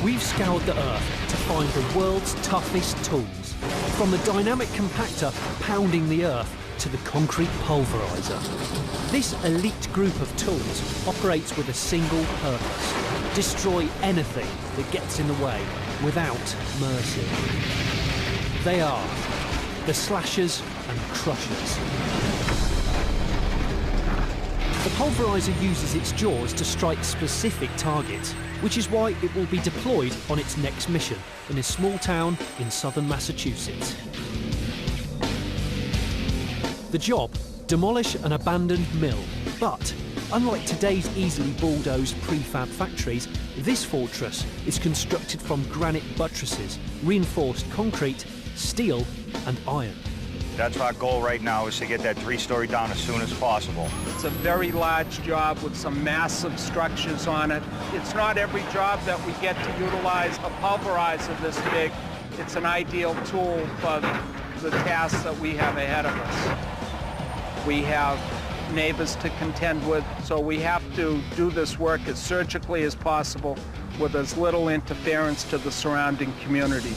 We've scoured the earth to find the world's toughest tools, from the dynamic compactor pounding the earth to the concrete pulverizer. This elite group of tools operates with a single purpose: destroy anything that gets in the way without mercy. They are the slashers and crushers. The pulverizer uses its jaws to strike specific targets, which is why it will be deployed on its next mission in a small town in southern Massachusetts. The job: demolish an abandoned mill. But unlike today's easily bulldozed prefab factories, this fortress is constructed from granite buttresses, reinforced concrete, steel and iron. That's our goal right now, is to get that 3-story down as soon as possible. It's a very large job with some massive structures on it. It's not every job that we get to utilize a pulverizer this big. It's an ideal tool for the tasks that we have ahead of us. We have neighbors to contend with, so we have to do this work as surgically as possible with as little interference to the surrounding community.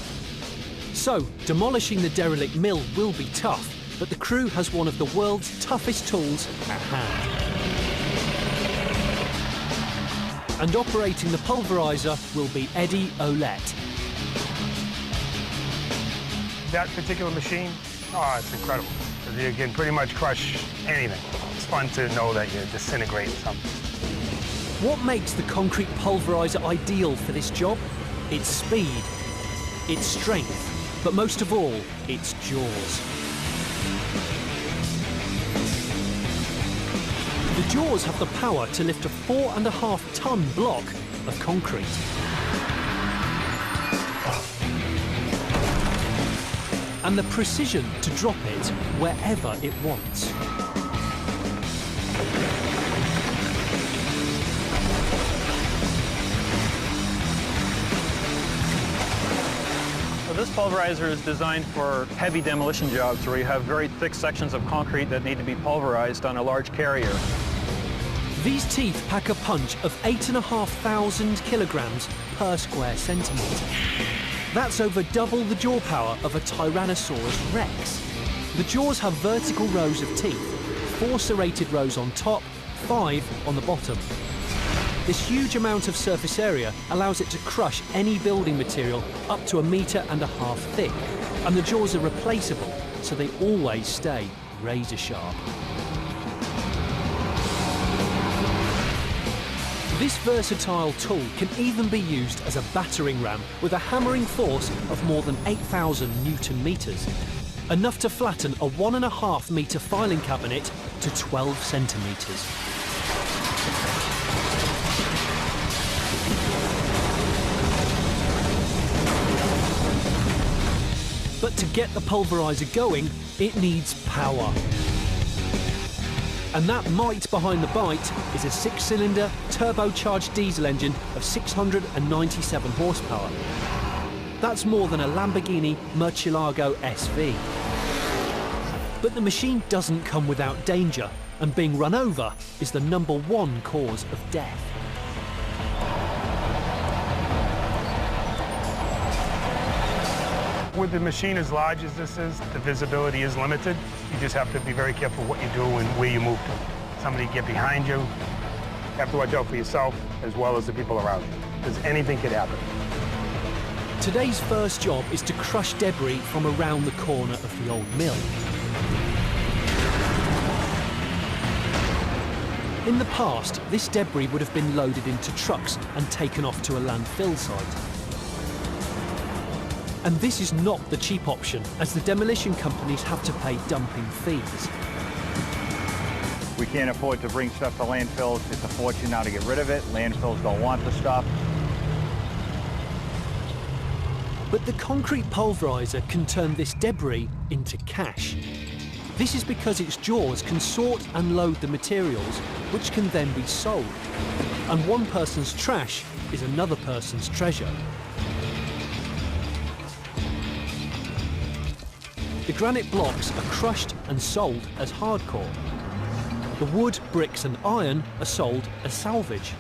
So, demolishing the derelict mill will be tough, but the crew has one of the world's toughest tools at hand. And operating the pulverizer will be Eddie Olette. That particular machine, oh, it's incredible. You can pretty much crush anything. It's fun to know that you're disintegrating something. What makes the concrete pulverizer ideal for this job? Its speed, its strength, but most of all, its jaws. The jaws have the power to lift a 4.5-ton block of concrete. And the precision to drop it wherever it wants. This pulverizer is designed for heavy demolition jobs where you have very thick sections of concrete that need to be pulverized on a large carrier. These teeth pack a punch of 8,500 kilograms per square centimetre. That's over double the jaw power of a Tyrannosaurus Rex. The jaws have vertical rows of teeth, 4 serrated rows on top, 5 on the bottom. This huge amount of surface area allows it to crush any building material up to 1.5 meters thick. And the jaws are replaceable, so they always stay razor sharp. This versatile tool can even be used as a battering ram with a hammering force of more than 8,000 Newton meters, enough to flatten a 1.5 meter filing cabinet to 12 centimeters. But to get the pulverizer going, it needs power. And that might behind the bite is a 6-cylinder turbocharged diesel engine of 697 horsepower. That's more than a Lamborghini Murcielago SV. But the machine doesn't come without danger, and being run over is the #1 cause of death. With the machine as large as this is, the visibility is limited. You just have to be very careful what you do and where you move to. Somebody get behind you. You have to watch out for yourself as well as the people around you, because anything could happen. Today's first job is to crush debris from around the corner of the old mill. In the past, this debris would have been loaded into trucks and taken off to a landfill site. And this is not the cheap option, as the demolition companies have to pay dumping fees. We can't afford to bring stuff to landfills. It's a fortune now to get rid of it. Landfills don't want the stuff. But the concrete pulverizer can turn this debris into cash. This is because its jaws can sort and load the materials, which can then be sold. And one person's trash is another person's treasure. The granite blocks are crushed and sold as hardcore. The wood, bricks and iron are sold as salvage.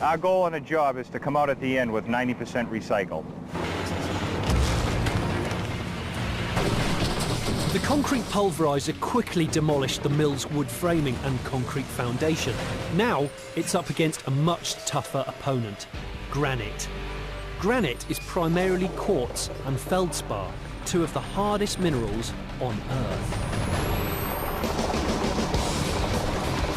Our goal on a job is to come out at the end with 90% recycled. The concrete pulverizer quickly demolished the mill's wood framing and concrete foundation. Now it's up against a much tougher opponent, granite. Granite is primarily quartz and feldspar, two of the hardest minerals on Earth.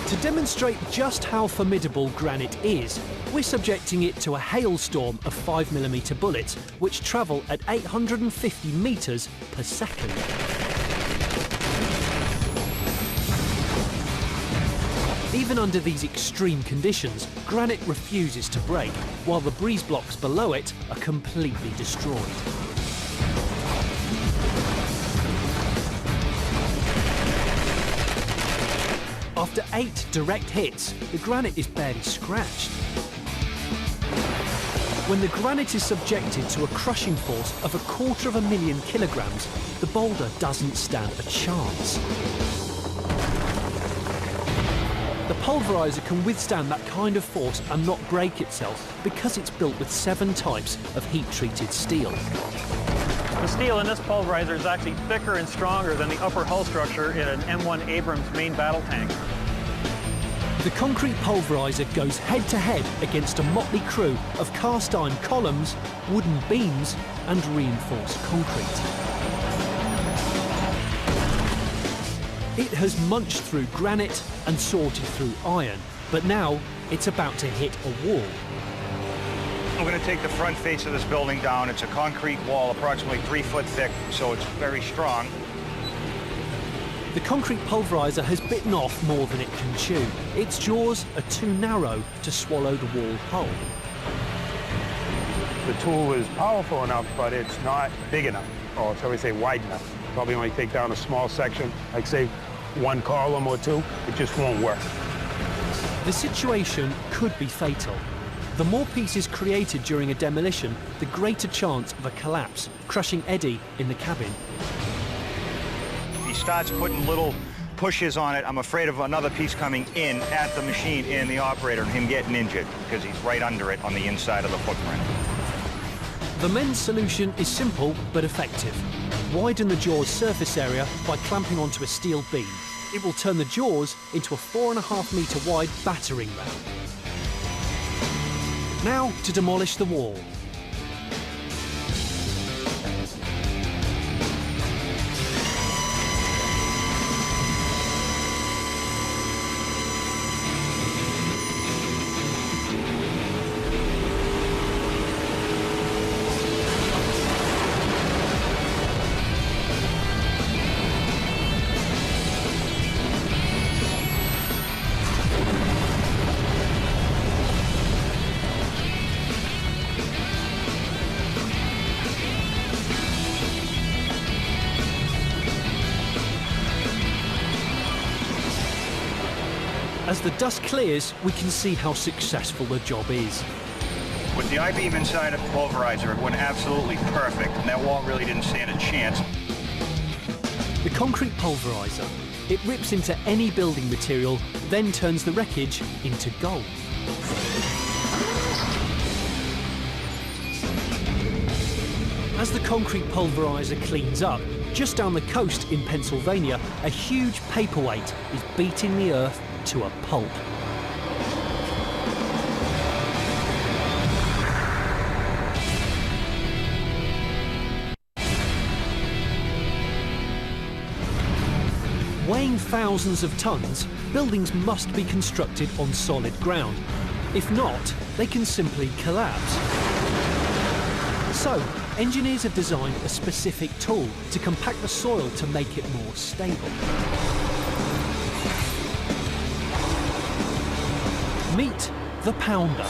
To demonstrate just how formidable granite is, we're subjecting it to a hailstorm of 5mm bullets, which travel at 850 metres per second. Even under these extreme conditions, granite refuses to break, while the breeze blocks below it are completely destroyed. After 8 direct hits, the granite is barely scratched. When the granite is subjected to a crushing force of 250,000 kilograms, the boulder doesn't stand a chance. The pulverizer can withstand that kind of force and not break itself because it's built with 7 types of heat-treated steel. The steel in this pulverizer is actually thicker and stronger than the upper hull structure in an M1 Abrams main battle tank. The concrete pulverizer goes head-to-head against a motley crew of cast-iron columns, wooden beams and reinforced concrete. It has munched through granite and sorted through iron, but now it's about to hit a wall. We're going to take the front face of this building down. It's a concrete wall approximately 3 foot thick, so it's very strong. The concrete pulverizer has bitten off more than it can chew. Its jaws are too narrow to swallow the wall whole. The tool is powerful enough, but it's not big enough, or shall we say wide enough. Probably only take down a small section, like say 1 column or 2, it just won't work. The situation could be fatal. The more pieces created during a demolition, the greater chance of a collapse, crushing Eddie in the cabin. He starts putting little pushes on it. I'm afraid of another piece coming in at the machine and the operator and him getting injured because he's right under it on the inside of the footprint. The men's solution is simple but effective. Widen the jaw's surface area by clamping onto a steel beam. It will turn the jaws into a 4.5 metre wide battering ram. Now to demolish the wall. As the dust clears, we can see how successful the job is. With the I-beam inside of the pulverizer, it went absolutely perfect, and that wall really didn't stand a chance. The concrete pulverizer. It rips into any building material, then turns the wreckage into gold. As the concrete pulverizer cleans up, just down the coast in Pennsylvania, a huge paperweight is beating the earth to a pulp. Weighing thousands of tons, buildings must be constructed on solid ground. If not, they can simply collapse. So, engineers have designed a specific tool to compact the soil to make it more stable. Meet the pounder.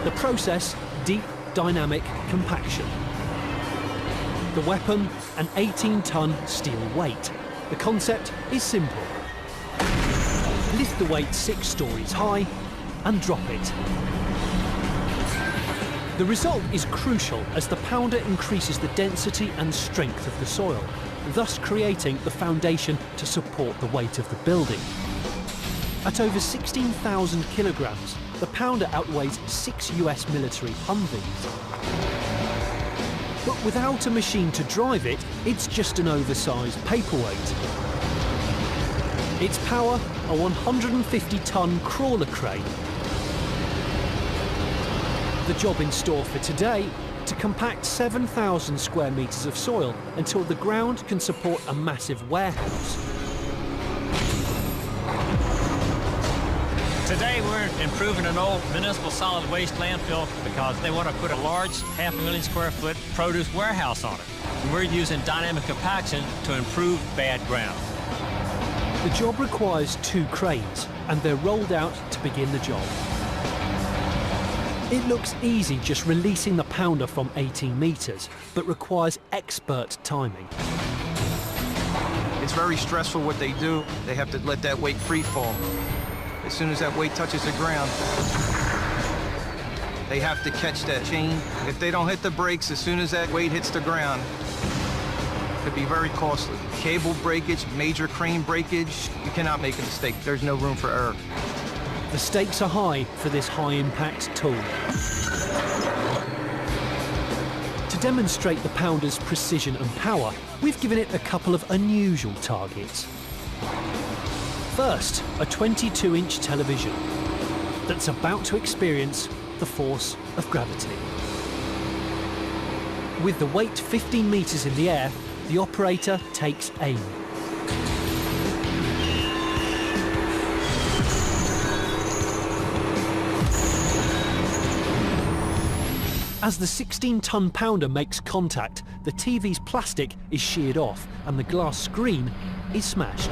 The process, deep dynamic compaction. The weapon, an 18-ton steel weight. The concept is simple. Lift the weight 6 stories high and drop it. The result is crucial as the pounder increases the density and strength of the soil, thus creating the foundation to support the weight of the building. At over 16,000 kilograms, the pounder outweighs 6 US military Humvees. But without a machine to drive it, it's just an oversized paperweight. Its power, a 150-ton crawler crane. The job in store for today, to compact 7,000 square metres of soil until the ground can support a massive warehouse. Today we're improving an old municipal solid waste landfill because they want to put a large 500,000 square foot produce warehouse on it. And we're using dynamic compaction to improve bad ground. The job requires 2 cranes, and they're rolled out to begin the job. It looks easy just releasing the pounder from 18 metres, but requires expert timing. It's very stressful what they do. They have to let that weight free fall. As soon as that weight touches the ground, they have to catch that chain. If they don't hit the brakes as soon as that weight hits the ground, it could be very costly. Cable breakage, major crane breakage, you cannot make a mistake. There's no room for error. The stakes are high for this high-impact tool. To demonstrate the pounder's precision and power, we've given it a couple of unusual targets. First, a 22-inch television that's about to experience the force of gravity. With the weight 15 metres in the air, the operator takes aim. As the 16-ton pounder makes contact, the TV's plastic is sheared off and the glass screen is smashed.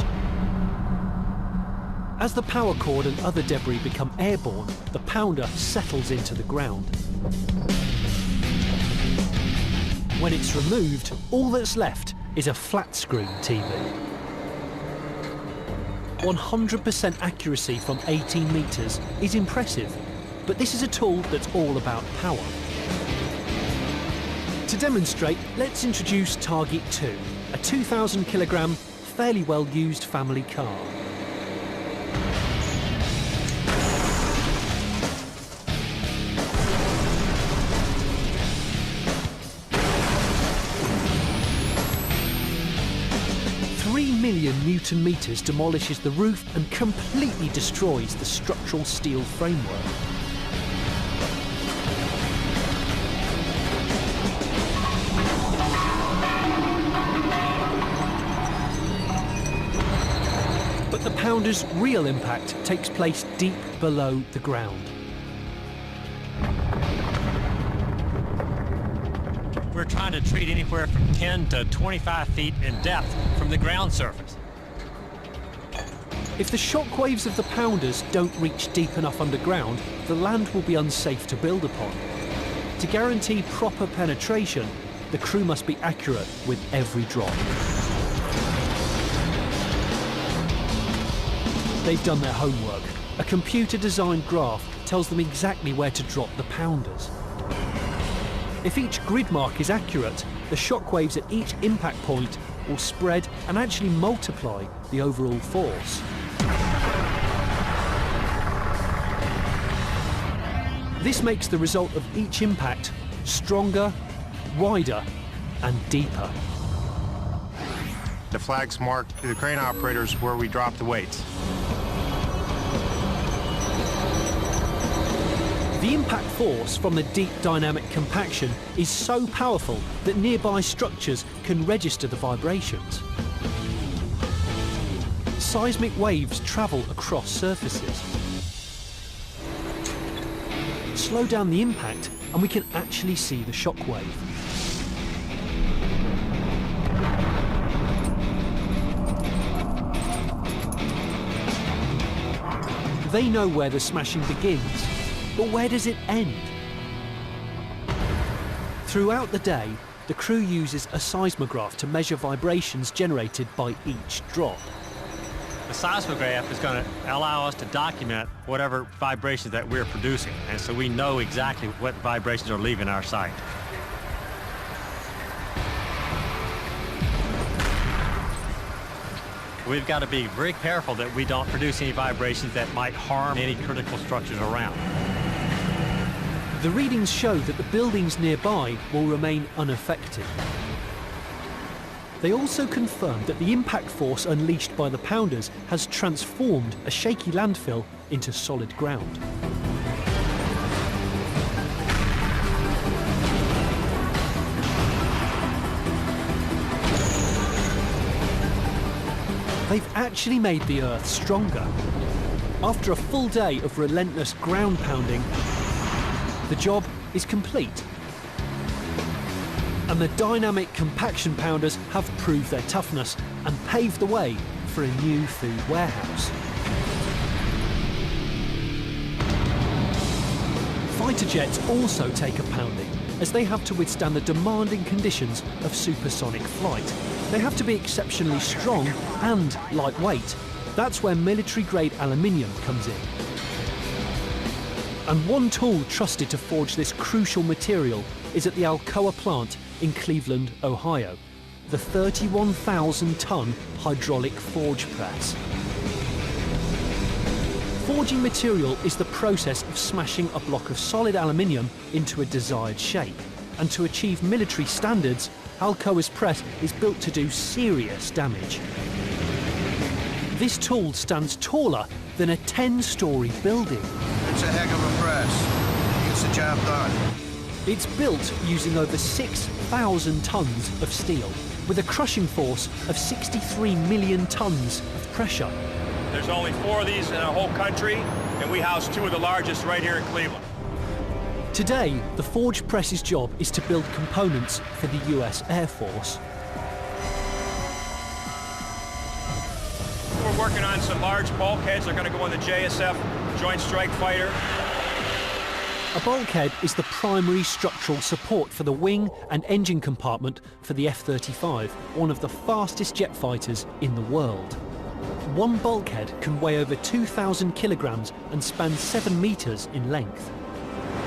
As the power cord and other debris become airborne, the pounder settles into the ground. When it's removed, all that's left is a flat-screen TV. 100% accuracy from 18 metres is impressive, but this is a tool that's all about power. To demonstrate, let's introduce Target 2, a 2,000 kilogram, fairly well-used family car. Newton meters demolishes the roof and completely destroys the structural steel framework. But the pounder's real impact takes place deep below the ground. We're trying to treat anywhere from 10 to 25 feet in depth from the ground surface. If the shock waves of the pounders don't reach deep enough underground, the land will be unsafe to build upon. To guarantee proper penetration, the crew must be accurate with every drop. They've done their homework. A computer-designed graph tells them exactly where to drop the pounders. If each grid mark is accurate, the shock waves at each impact point will spread and actually multiply the overall force. This makes the result of each impact stronger, wider, and deeper. The flags mark the crane operators where we drop the weights. The impact force from the deep dynamic compaction is so powerful that nearby structures can register the vibrations. Seismic waves travel across surfaces. Slow down the impact and we can actually see the shock wave. They know where the smashing begins, but where does it end? Throughout the day, the crew uses a seismograph to measure vibrations generated by each drop. The seismograph is going to allow us to document whatever vibrations that we're producing, and so we know exactly what vibrations are leaving our site. We've got to be very careful that we don't produce any vibrations that might harm any critical structures around. The readings show that the buildings nearby will remain unaffected. They also confirmed that the impact force unleashed by the pounders has transformed a shaky landfill into solid ground. They've actually made the Earth stronger. After a full day of relentless ground pounding, the job is complete. And the dynamic compaction pounders have proved their toughness and paved the way for a new food warehouse. Fighter jets also take a pounding, as they have to withstand the demanding conditions of supersonic flight. They have to be exceptionally strong and lightweight. That's where military-grade aluminium comes in. And one tool trusted to forge this crucial material is at the Alcoa plant in Cleveland, Ohio, the 31,000-ton hydraulic forge press. Forging material is the process of smashing a block of solid aluminium into a desired shape. And to achieve military standards, Alcoa's press is built to do serious damage. This tool stands taller than a 10-story building. It's a heck of a press. Gets the job done. It's built using over 6,000 tons of steel, with a crushing force of 63 million tons of pressure. There's only 4 of these in our whole country, and we house 2 of the largest right here in Cleveland. Today, the forge press's job is to build components for the US Air Force. We're working on some large bulkheads. They're going to go in the JSF Joint Strike Fighter. A bulkhead is the primary structural support for the wing and engine compartment for the F-35, one of the fastest jet fighters in the world. One bulkhead can weigh over 2,000 kilograms and span 7 meters in length.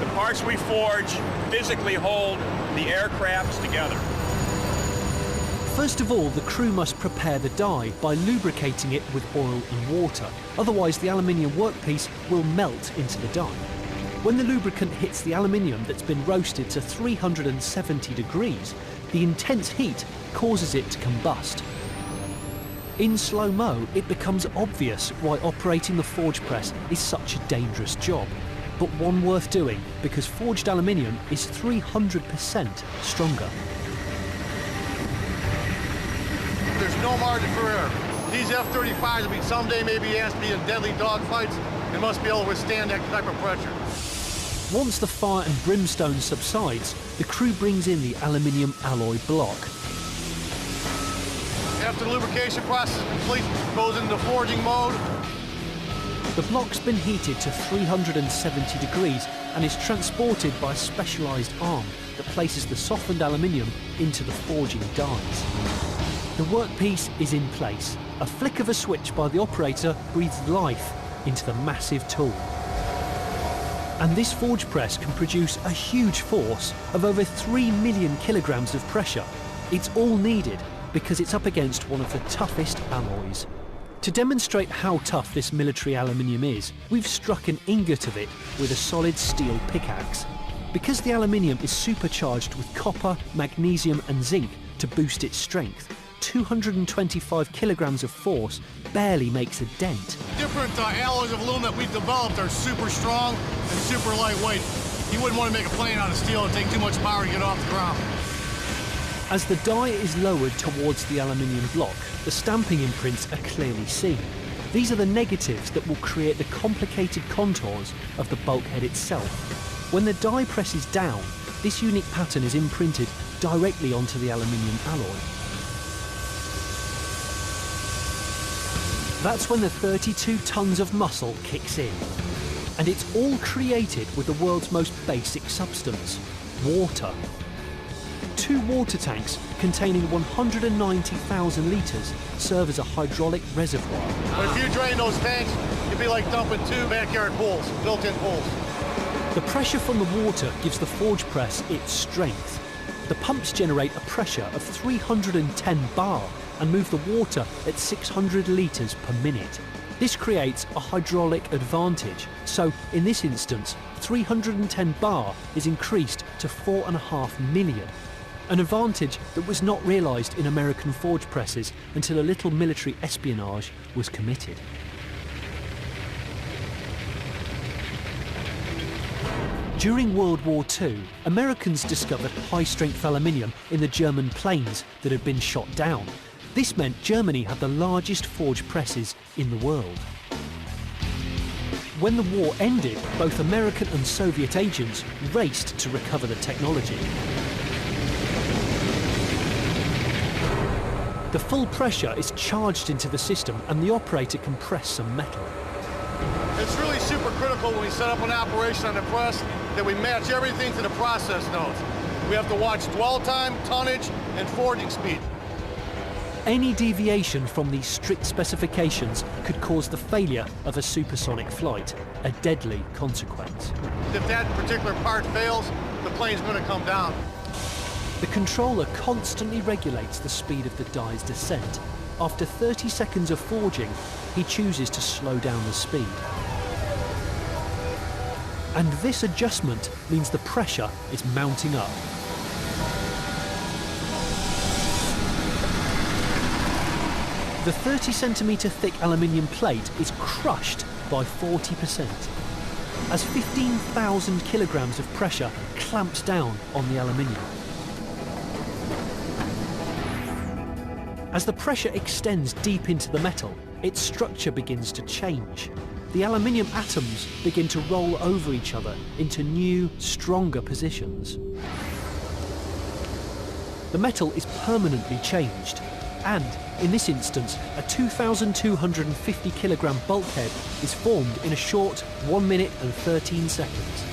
The parts we forge physically hold the aircrafts together. First of all, the crew must prepare the die by lubricating it with oil and water. Otherwise, the aluminium workpiece will melt into the die. When the lubricant hits the aluminium that's been roasted to 370 degrees, the intense heat causes it to combust. In slow-mo, it becomes obvious why operating the forge press is such a dangerous job, but one worth doing because forged aluminium is 300% stronger. There's no margin for error. These F-35s will be someday maybe asked to be in deadly dogfights and must be able to withstand that type of pressure. Once the fire and brimstone subsides, the crew brings in the aluminium alloy block. After the lubrication process is complete, it goes into forging mode. The block's been heated to 370 degrees and is transported by a specialised arm that places the softened aluminium into the forging dies. The workpiece is in place. A flick of a switch by the operator breathes life into the massive tool. And this forge press can produce a huge force of over 3 million kilograms of pressure. It's all needed because it's up against one of the toughest alloys. To demonstrate how tough this military aluminium is, we've struck an ingot of it with a solid steel pickaxe. Because the aluminium is supercharged with copper, magnesium and zinc to boost its strength, 225 kilograms of force barely makes a dent. Different alloys of aluminum that we've developed are super strong and super lightweight. You wouldn't want to make a plane out of steel and take too much power to get off the ground. As the die is lowered towards the aluminium block, the stamping imprints are clearly seen. These are the negatives that will create the complicated contours of the bulkhead itself. When the die presses down, this unique pattern is imprinted directly onto the aluminium alloy. That's when the 32 tons of muscle kicks in. And it's all created with the world's most basic substance, water. 2 water tanks containing 190,000 litres serve as a hydraulic reservoir. But if you drain those tanks, it'd be like dumping 2 backyard pools, built-in pools. The pressure from the water gives the forge press its strength. The pumps generate a pressure of 310 bar, and move the water at 600 litres per minute. This creates a hydraulic advantage, so in this instance 310 bar is increased to 4.5 million. An advantage that was not realised in American forge presses until a little military espionage was committed. During World War II, Americans discovered high-strength aluminium in the German planes that had been shot down. This meant Germany had the largest forge presses in the world. When the war ended, both American and Soviet agents raced to recover the technology. The full pressure is charged into the system and the operator can press some metal. It's really super critical when we set up an operation on the press that we match everything to the process nodes. We have to watch dwell time, tonnage, and forging speed. Any deviation from these strict specifications could cause the failure of a supersonic flight, a deadly consequence. If that particular part fails, the plane's going to come down. The controller constantly regulates the speed of the die's descent. After 30 seconds of forging, he chooses to slow down the speed. And this adjustment means the pressure is mounting up. The 30-centimetre thick aluminium plate is crushed by 40%, as 15,000 kilograms of pressure clamps down on the aluminium. As the pressure extends deep into the metal, its structure begins to change. The aluminium atoms begin to roll over each other into new, stronger positions. The metal is permanently changed, and in this instance, a 2,250 kilogram bulkhead is formed in a short 1 minute and 13 seconds.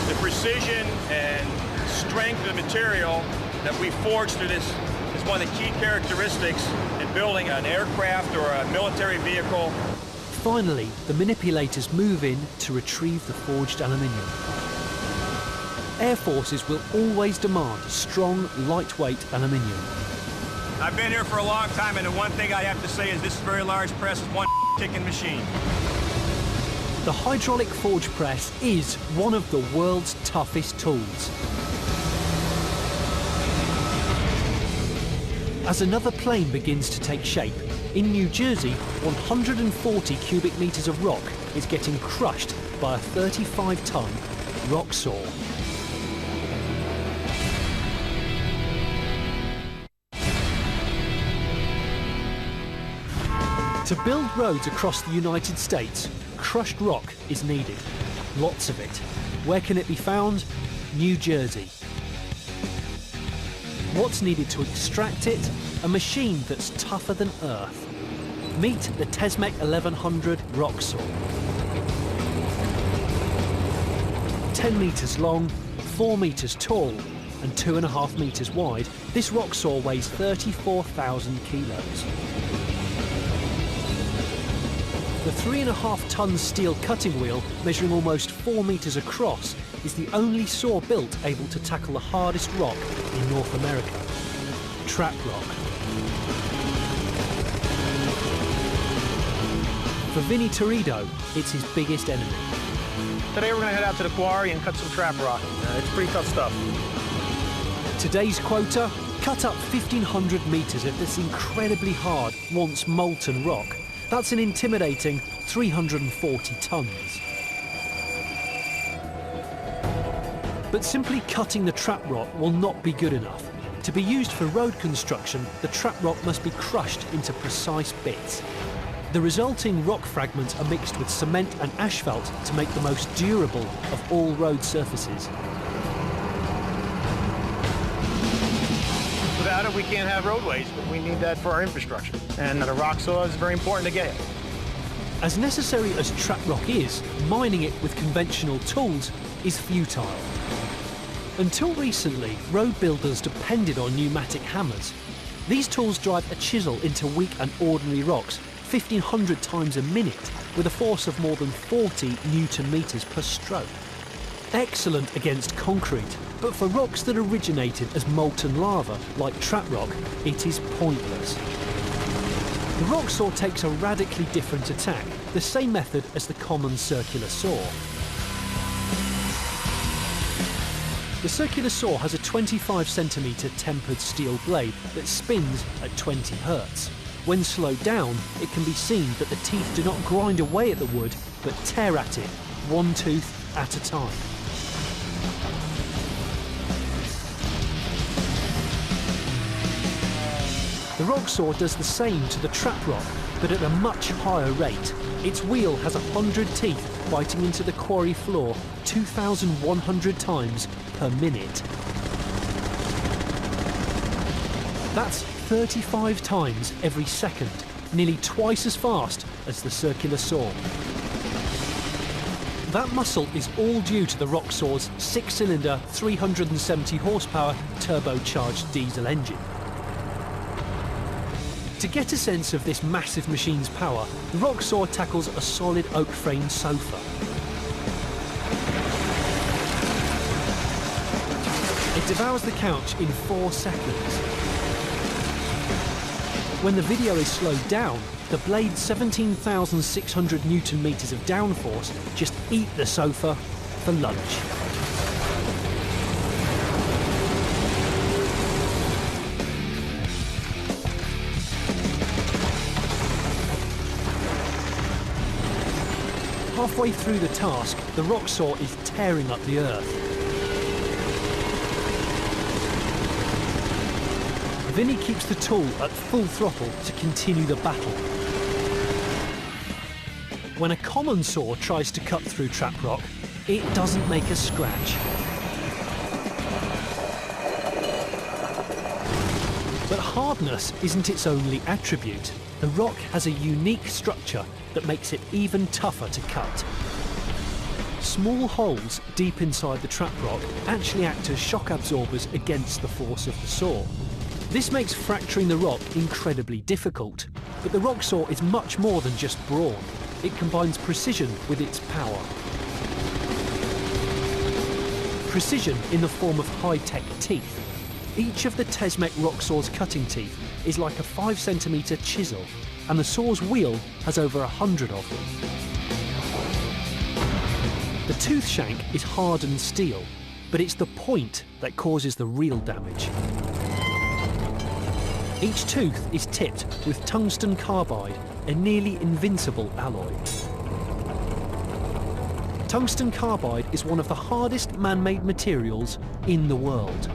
The precision and strength of the material that we forge through this is one of the key characteristics in building an aircraft or a military vehicle. Finally, the manipulators move in to retrieve the forged aluminium. Air forces will always demand strong, lightweight aluminium. I've been here for a long time, and the one thing I have to say is this very large press is one ticking machine. The hydraulic forge press is one of the world's toughest tools. As another plane begins to take shape, in New Jersey, 140 cubic meters of rock is getting crushed by a 35-ton rock saw. To build roads across the United States, crushed rock is needed. Lots of it. Where can it be found? New Jersey. What's needed to extract it? A machine that's tougher than earth. Meet the TECNOLOGIA 1100 rock saw. 10 meters long, 4 meters tall, and 2.5 meters wide, this rock saw weighs 34,000 kilos. The 3.5-ton steel cutting wheel, measuring almost 4 meters across, is the only saw built able to tackle the hardest rock in North America, trap rock. For Vinny Torrido, it's his biggest enemy. Today we're going to head out to the quarry and cut some trap rock. It's pretty tough stuff. Today's quota, cut up 1,500 meters of this incredibly hard, once molten rock. That's an intimidating 340 tons. But simply cutting the trap rock will not be good enough. To be used for road construction, the trap rock must be crushed into precise bits. The resulting rock fragments are mixed with cement and asphalt to make the most durable of all road surfaces. Without it, we can't have roadways, but we need that for our infrastructure. And the rock saw is very important to get it. As necessary as trap rock is, mining it with conventional tools is futile. Until recently, road builders depended on pneumatic hammers. These tools drive a chisel into weak and ordinary rocks 1,500 times a minute with a force of more than 40 Newton meters per stroke. Excellent against concrete, but for rocks that originated as molten lava, like trap rock, it is pointless. The rock saw takes a radically different attack, the same method as the common circular saw. The circular saw has a 25cm tempered steel blade that spins at 20 Hz. When slowed down, it can be seen that the teeth do not grind away at the wood, but tear at it, one tooth at a time. The rock saw does the same to the trap rock, but at a much higher rate. Its wheel has 100 teeth biting into the quarry floor 2,100 times per minute. That's 35 times every second, nearly twice as fast as the circular saw. That muscle is all due to the rock saw's 6-cylinder, 370 horsepower turbocharged diesel engine. To get a sense of this massive machine's power, the rock saw tackles a solid oak-framed sofa. It devours the couch in 4 seconds. When the video is slowed down, the blade's 17,600 Newton meters of downforce just eat the sofa for lunch. Halfway through the task, the rock saw is tearing up the earth. Vinny keeps the tool at full throttle to continue the battle. When a common saw tries to cut through trap rock, it doesn't make a scratch. But hardness isn't its only attribute. The rock has a unique structure that makes it even tougher to cut. Small holes deep inside the trap rock actually act as shock absorbers against the force of the saw. This makes fracturing the rock incredibly difficult, but the rock saw is much more than just brawn. It combines precision with its power. Precision in the form of high-tech teeth. Each of the TECNOLOGIA rock saw's cutting teeth is like a 5cm chisel, and the saw's wheel has over 100 of them. The tooth shank is hardened steel, but it's the point that causes the real damage. Each tooth is tipped with tungsten carbide, a nearly invincible alloy. Tungsten carbide is one of the hardest man-made materials in the world.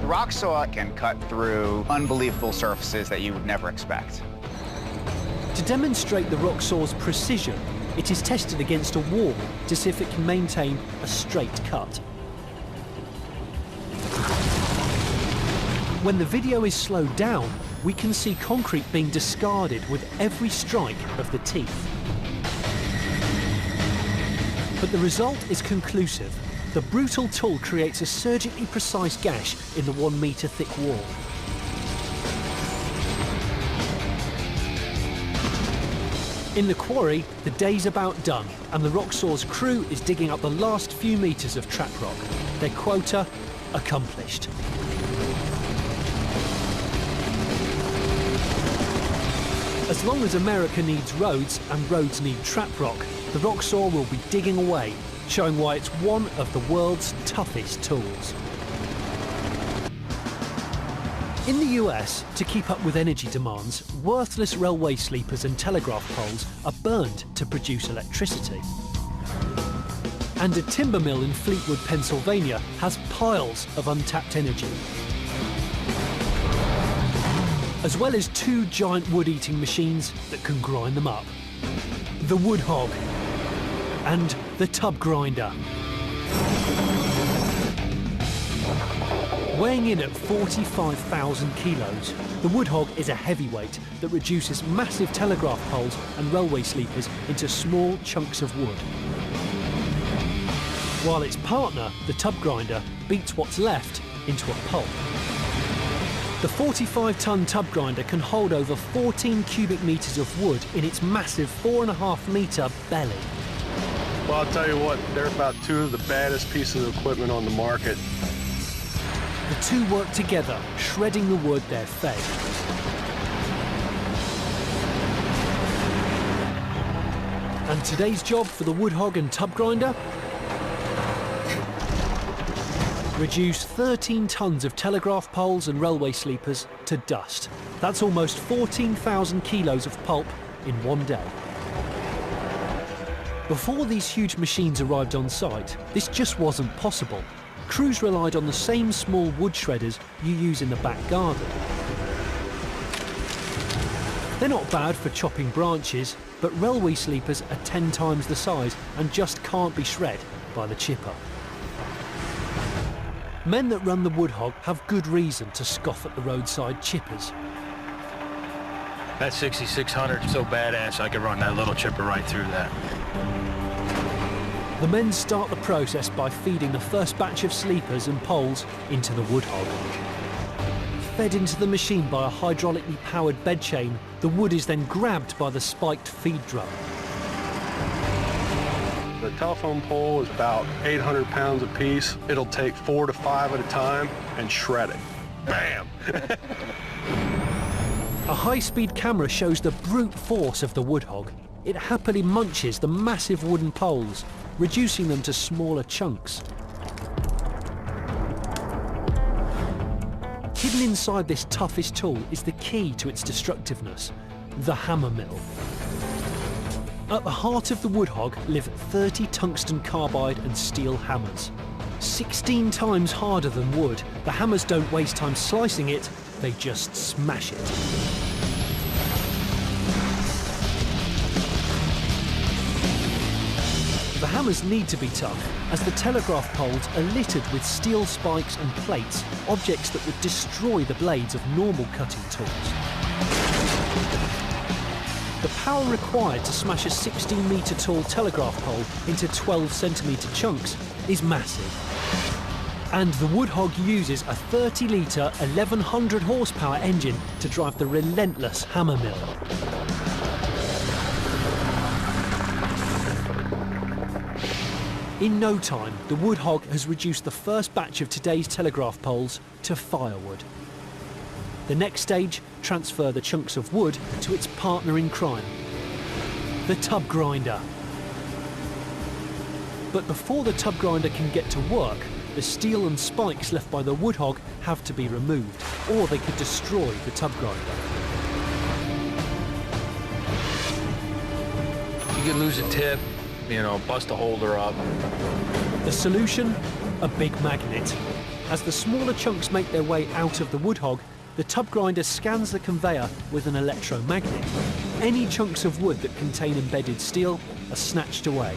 The rock saw can cut through unbelievable surfaces that you would never expect. To demonstrate the rock saw's precision, it is tested against a wall to see if it can maintain a straight cut. When the video is slowed down, we can see concrete being discarded with every strike of the teeth. But the result is conclusive. The brutal tool creates a surgically precise gash in the 1 meter thick wall. In the quarry, the day's about done, and the rock saw's crew is digging up the last few meters of trap rock. Their quota accomplished. As long as America needs roads and roads need trap rock, the rock saw will be digging away, showing why it's one of the world's toughest tools. In the US, to keep up with energy demands, worthless railway sleepers and telegraph poles are burned to produce electricity. And a timber mill in Fleetwood, Pennsylvania has piles of untapped energy. As well as 2 giant wood-eating machines that can grind them up. The wood hog and the tub grinder. Weighing in at 45,000 kilos, the wood hog is a heavyweight that reduces massive telegraph poles and railway sleepers into small chunks of wood. While its partner, the tub grinder, beats what's left into a pulp. The 45-ton tub grinder can hold over 14 cubic metres of wood in its massive 4.5-metre belly. Well, I'll tell you what, they're about two of the baddest pieces of equipment on the market. The two work together, shredding the wood they're fed. And today's job for the wood hog and tub grinder? Reduce 13 tons of telegraph poles and railway sleepers to dust. That's almost 14,000 kilos of pulp in one day. Before these huge machines arrived on site, this just wasn't possible. Crews relied on the same small wood shredders you use in the back garden. They're not bad for chopping branches, but railway sleepers are 10 times the size and just can't be shred by the chipper. Men that run the wood hog have good reason to scoff at the roadside chippers. That 6600 is so badass I could run that little chipper right through that. The men start the process by feeding the first batch of sleepers and poles into the wood hog. Fed into the machine by a hydraulically powered bed chain, the wood is then grabbed by the spiked feed drum. The telephone pole is about 800 pounds a piece. It'll take 4 to 5 at a time and shred it. Bam! A high-speed camera shows the brute force of the wood hog. It happily munches the massive wooden poles, reducing them to smaller chunks. Hidden inside this toughest tool is the key to its destructiveness, the hammer mill. At the heart of the wood hog live 30 tungsten carbide and steel hammers. 16 times harder than wood, the hammers don't waste time slicing it, they just smash it. The hammers need to be tough, as the telegraph poles are littered with steel spikes and plates, objects that would destroy the blades of normal cutting tools. The power required to smash a 16-metre tall telegraph pole into 12-centimetre chunks is massive. And the wood hog uses a 30-litre, 1,100 horsepower engine to drive the relentless hammer mill. In no time, the wood hog has reduced the first batch of today's telegraph poles to firewood. The next stage, transfer the chunks of wood to its partner in crime, the tub grinder. But before the tub grinder can get to work, the steel and spikes left by the wood hog have to be removed, or they could destroy the tub grinder. You could lose a tip, you know, bust a holder up. The solution? A big magnet. As the smaller chunks make their way out of the wood hog, the tub grinder scans the conveyor with an electromagnet. Any chunks of wood that contain embedded steel are snatched away.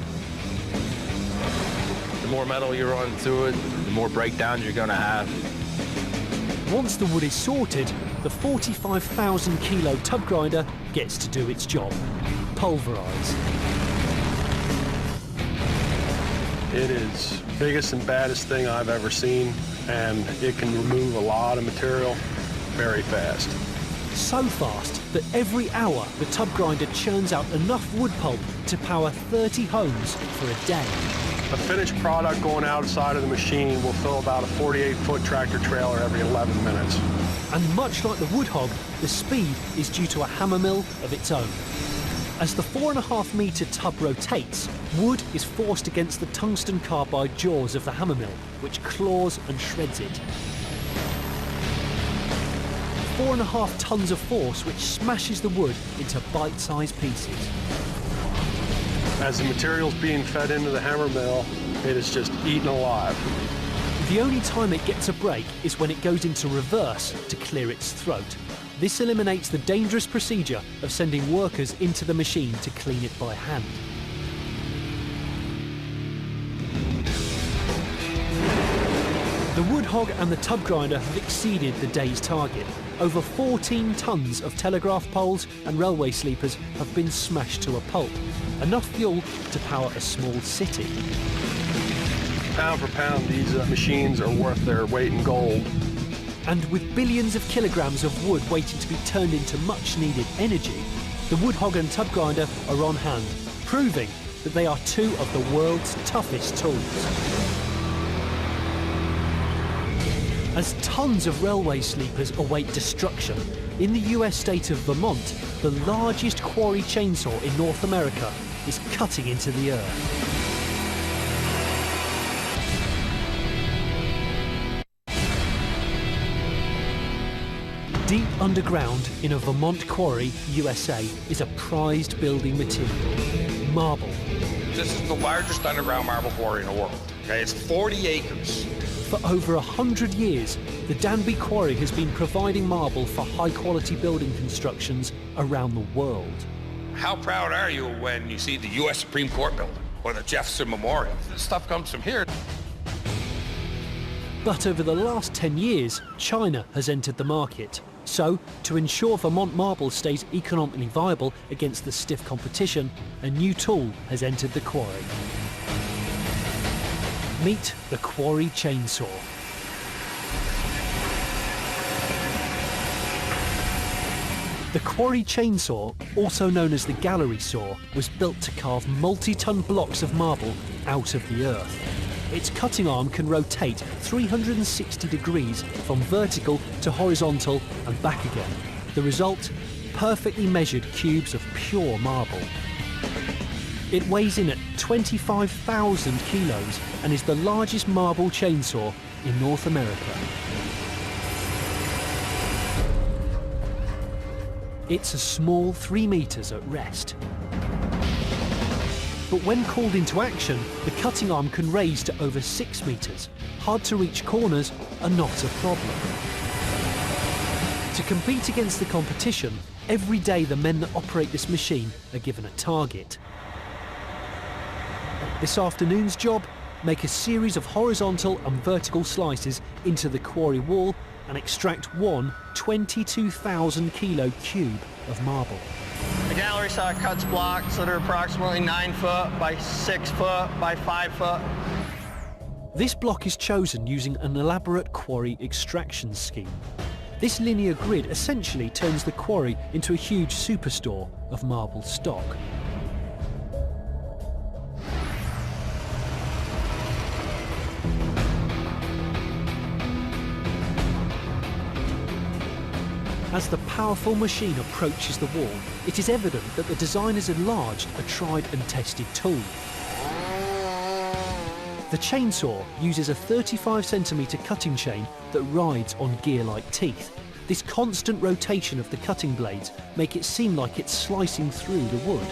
The more metal you run through it, the more breakdowns you're going to have. Once the wood is sorted, the 45,000 kilo tub grinder gets to do its job: pulverise. It is the biggest and baddest thing I've ever seen, and it can remove a lot of material very fast. So fast that every hour the tub grinder churns out enough wood pulp to power 30 homes for a day. A finished product going outside of the machine will fill about a 48-foot tractor trailer every 11 minutes. And much like the wood hog, the speed is due to a hammer mill of its own. As the 4.5-metre tub rotates, wood is forced against the tungsten carbide jaws of the hammer mill, which claws and shreds it. 4.5 tons of force which smashes the wood into bite-sized pieces. As the material's being fed into the hammer mill, it is just eaten alive. The only time it gets a break is when it goes into reverse to clear its throat. This eliminates the dangerous procedure of sending workers into the machine to clean it by hand. The wood hog and the tub grinder have exceeded the day's target. Over 14 tons of telegraph poles and railway sleepers have been smashed to a pulp. Enough fuel to power a small city. Pound for pound, these machines are worth their weight in gold. And with billions of kilograms of wood waiting to be turned into much-needed energy, the wood hog and tub grinder are on hand, proving that they are two of the world's toughest tools. As tons of railway sleepers await destruction, in the US state of Vermont, the largest quarry chainsaw in North America is cutting into the earth. Deep underground in a Vermont quarry, USA, is a prized building material, marble. This is the largest underground marble quarry in the world. Okay, it's 40 acres. For over 100 years, the Danby Quarry has been providing marble for high-quality building constructions around the world. How proud are you when you see the U.S. Supreme Court building or the Jefferson Memorial? This stuff comes from here. But over the last 10 years, China has entered the market. So, to ensure Vermont marble stays economically viable against the stiff competition, a new tool has entered the quarry. Meet the quarry chainsaw. The quarry chainsaw, also known as the gallery saw, was built to carve multi-ton blocks of marble out of the earth. Its cutting arm can rotate 360 degrees from vertical to horizontal and back again. The result? Perfectly measured cubes of pure marble. It weighs in at 25,000 kilos and is the largest marble chainsaw in North America. It's a small 3 meters at rest. But when called into action, the cutting arm can raise to over 6 meters. Hard to reach corners are not a problem. To compete against the competition, every day the men that operate this machine are given a target. This afternoon's job? Make a series of horizontal and vertical slices into the quarry wall and extract one 22,000 kilo cube of marble. The gallery saw cuts blocks that are approximately 9 foot by 6 foot by 5 foot. This block is chosen using an elaborate quarry extraction scheme. This linear grid essentially turns the quarry into a huge superstore of marble stock. As the powerful machine approaches the wall, it is evident that the designers enlarged a tried and tested tool. The chainsaw uses a 35cm cutting chain that rides on gear-like teeth. This constant rotation of the cutting blades make it seem like it's slicing through the wood.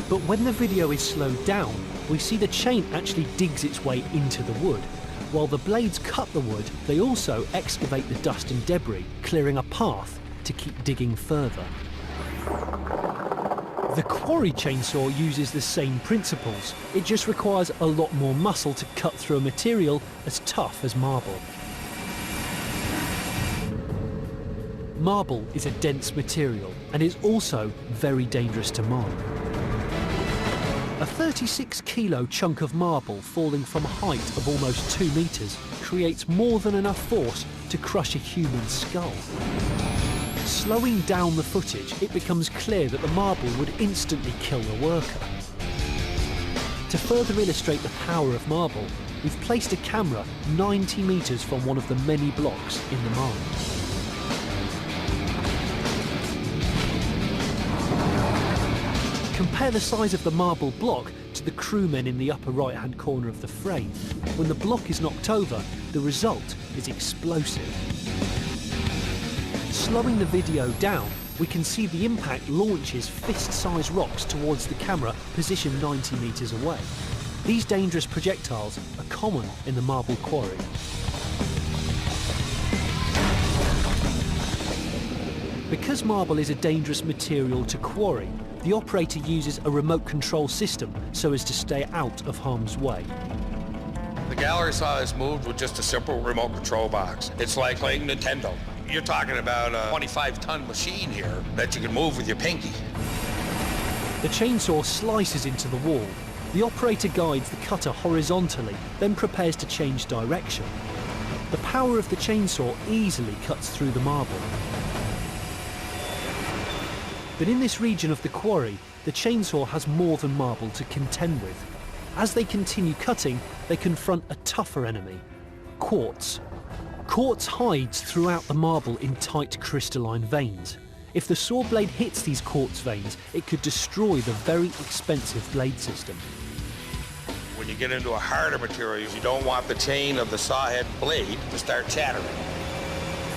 But when the video is slowed down, we see the chain actually digs its way into the wood. While the blades cut the wood, they also excavate the dust and debris, clearing a path to keep digging further. The quarry chainsaw uses the same principles. It just requires a lot more muscle to cut through a material as tough as marble. Marble is a dense material and is also very dangerous to mine. A 36-kilo chunk of marble falling from a height of almost 2 meters creates more than enough force to crush a human skull. Slowing down the footage, it becomes clear that the marble would instantly kill the worker. To further illustrate the power of marble, we've placed a camera 90 meters from one of the many blocks in the mine. Compare the size of the marble block to the crewmen in the upper right-hand corner of the frame. When the block is knocked over, the result is explosive. Slowing the video down, we can see the impact launches fist-sized rocks towards the camera positioned 90 meters away. These dangerous projectiles are common in the marble quarry. Because marble is a dangerous material to quarry, the operator uses a remote control system so as to stay out of harm's way. The gallery saw is moved with just a simple remote control box. It's like playing Nintendo. You're talking about a 25-ton machine here that you can move with your pinky. The chainsaw slices into the wall. The operator guides the cutter horizontally, then prepares to change direction. The power of the chainsaw easily cuts through the marble. But in this region of the quarry, the chainsaw has more than marble to contend with. As they continue cutting, they confront a tougher enemy, quartz. Quartz hides throughout the marble in tight crystalline veins. If the saw blade hits these quartz veins, it could destroy the very expensive blade system. When you get into a harder material, you don't want the chain of the sawhead blade to start chattering.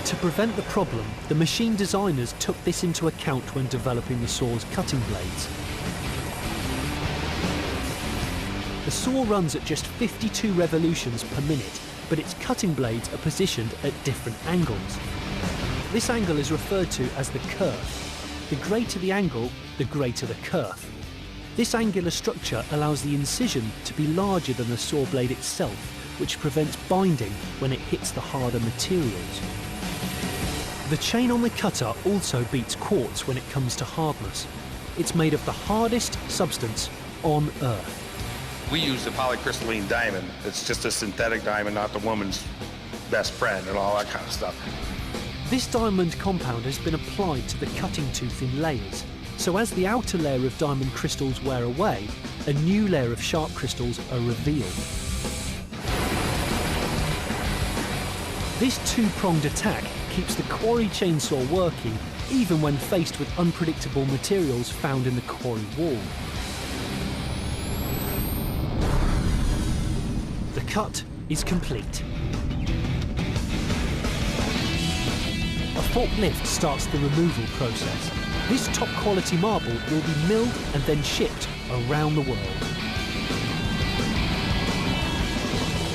To prevent the problem, the machine designers took this into account when developing the saw's cutting blades. The saw runs at just 52 revolutions per minute, but its cutting blades are positioned at different angles. This angle is referred to as the kerf. The greater the angle, the greater the kerf. This angular structure allows the incision to be larger than the saw blade itself, which prevents binding when it hits the harder materials. The chain on the cutter also beats quartz when it comes to hardness. It's made of the hardest substance on Earth. We use the polycrystalline diamond. It's just a synthetic diamond, not the woman's best friend and all that kind of stuff. This diamond compound has been applied to the cutting tooth in layers, so as the outer layer of diamond crystals wear away, a new layer of sharp crystals are revealed. This two-pronged attack keeps the quarry chainsaw working even when faced with unpredictable materials found in the quarry wall. The cut is complete. A forklift starts the removal process. This top-quality marble will be milled and then shipped around the world.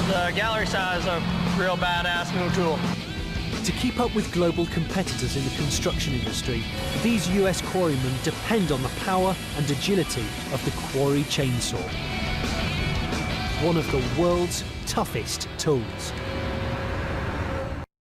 The gallery saw is a real badass new tool. To keep up with global competitors in the construction industry, these US quarrymen depend on the power and agility of the quarry chainsaw. One of the world's toughest tools.